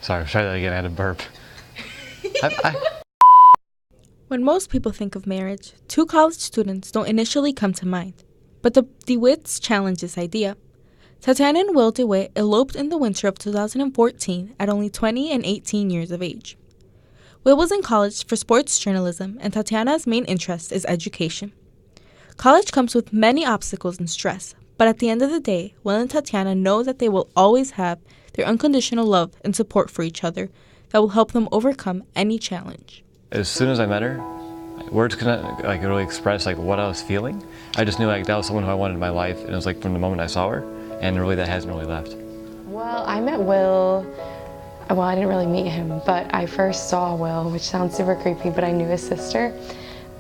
Sorry, try that again. I had a burp. When most people think of marriage, two college students don't initially come to mind. But the Dewitts challenge this idea. Tatiana and Will Dewitt eloped in the winter of 2014 at only 20 and 18 years of age. Will was in college for sports journalism, and Tatiana's main interest is education. College comes with many obstacles and stress, but at the end of the day, Will and Tatiana know that they will always have their unconditional love and support for each other that will help them overcome any challenge. As soon as I met her, words couldn't really express what I was feeling. I just knew that was someone who I wanted in my life, and it was from the moment I saw her, and really that hasn't really left. Well, I met Will, I didn't really meet him, but I first saw Will, which sounds super creepy, but I knew his sister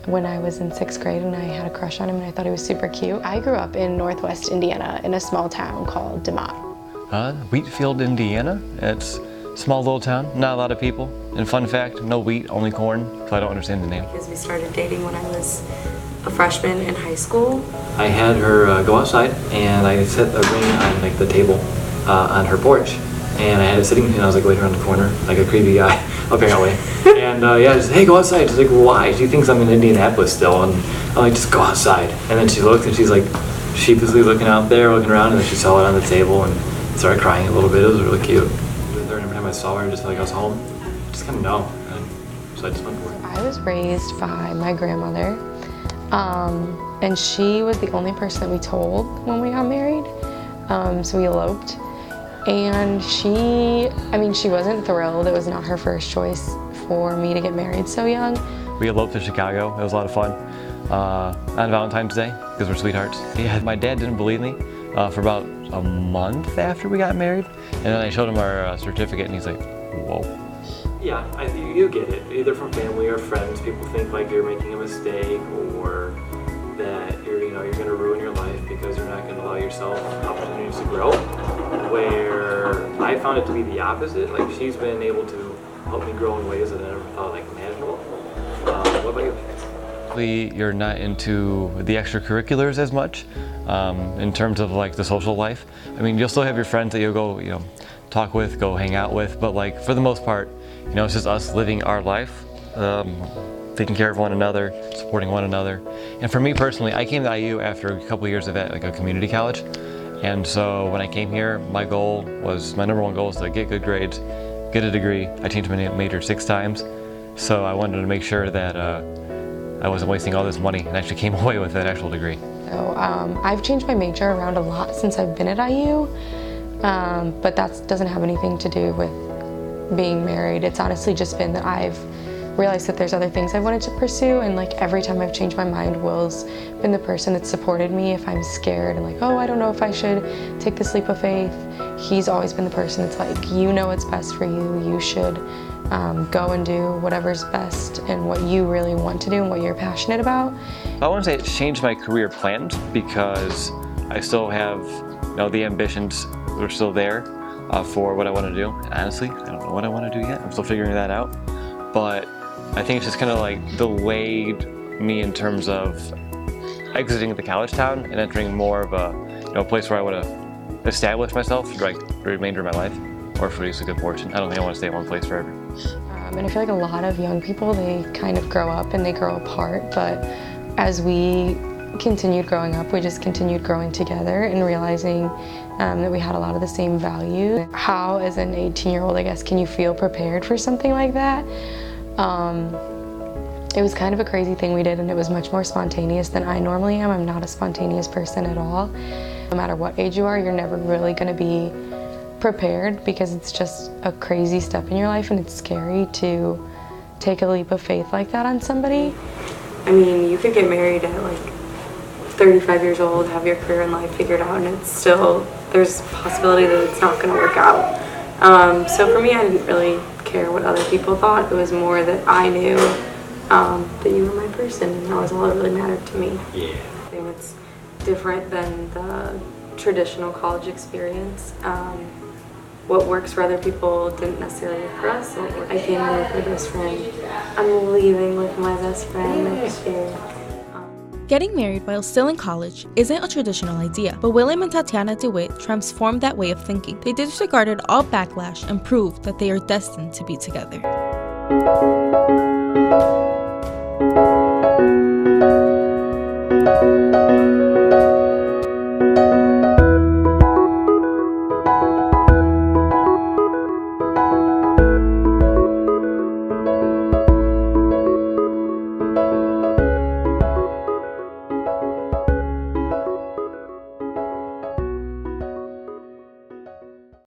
when I was in 6th grade, and I had a crush on him and I thought he was super cute. I grew up in Northwest Indiana in a small town called Dewitts. Wheatfield, Indiana. It's a small little town, not a lot of people. And fun fact, no wheat, only corn, so I don't understand the name. Because we started dating when I was a freshman in high school. I had her go outside, and I set a ring on the table on her porch, and I had it sitting, and I was waiting around the corner like a creepy guy, apparently. And I just, hey, go outside. She's like, why? She thinks I'm in Indianapolis still, and I'm like, just go outside. And then she looks, and she's sheepishly looking out there, looking around, and then she saw it on the table and started crying a little bit. It was really cute. The third time I saw her, I just felt like I was home. Just kind of know. So I just went for it. I was raised by my grandmother, and she was the only person that we told when we got married. So we eloped. And she wasn't thrilled. It was not her first choice for me to get married so young. We eloped to Chicago. It was a lot of fun on Valentine's Day because we're sweethearts. Yeah, my dad didn't believe me for about a month after we got married, and then I showed him our certificate, and he's like, "Whoa." Yeah, you get it. Either from family or friends, people think you're making a mistake or that you're going to ruin your life because you're not going to allow yourself opportunities to grow. Where I found it to be the opposite. She's been able to help me grow in ways that I never thought imaginable. What about you? You're not into the extracurriculars as much in terms of the social life. You'll still have your friends that you'll go, talk with, go hang out with, but for the most part, it's just us living our life, taking care of one another, supporting one another. And for me personally, I came to IU after a couple years of at a community college. And so when I came here, my number one goal was to get good grades, get a degree. I changed my major 6 times. So I wanted to make sure that I wasn't wasting all this money and actually came away with that actual degree. So I've changed my major around a lot since I've been at IU, but that doesn't have anything to do with being married. It's honestly just been that I've realized that there's other things I wanted to pursue, and every time I've changed my mind, Will's been the person that supported me if I'm scared and oh, I don't know if I should take this leap of faith. He's always been the person that's you know what's best for you. You should go and do whatever's best and what you really want to do and what you're passionate about. I wouldn't say it's changed my career plans because I still have the ambitions are still there for what I want to do. And honestly, I don't know what I want to do yet. I'm still figuring that out. But I think it's just kind of delayed me in terms of exiting the college town and entering more of a place where I want to establish myself for the remainder of my life, or for at least a good portion. I don't think I want to stay in one place forever. And I feel like a lot of young people, they kind of grow up and they grow apart, but as we continued growing up, we just continued growing together and realizing that we had a lot of the same values. How, as an 18-year-old, I guess, can you feel prepared for something like that? It was kind of a crazy thing we did, and it was much more spontaneous than I normally am. I'm not a spontaneous person at all. No matter what age you are, you're never really going to be prepared because it's just a crazy step in your life, and it's scary to take a leap of faith like that on somebody. You could get married at 35 years old, have your career in life figured out, and it's still, there's a possibility that it's not going to work out. So for me, I didn't really care what other people thought. It was more that I knew that you were my person, and that was all that really mattered to me. Yeah. I think it's different than the traditional college experience. What works for other people didn't necessarily work for us. I came in with my best friend. I'm leaving with my best friend next year. Getting married while still in college isn't a traditional idea, but William and Tatiana DeWitt transformed that way of thinking. They disregarded all backlash and proved that they are destined to be together.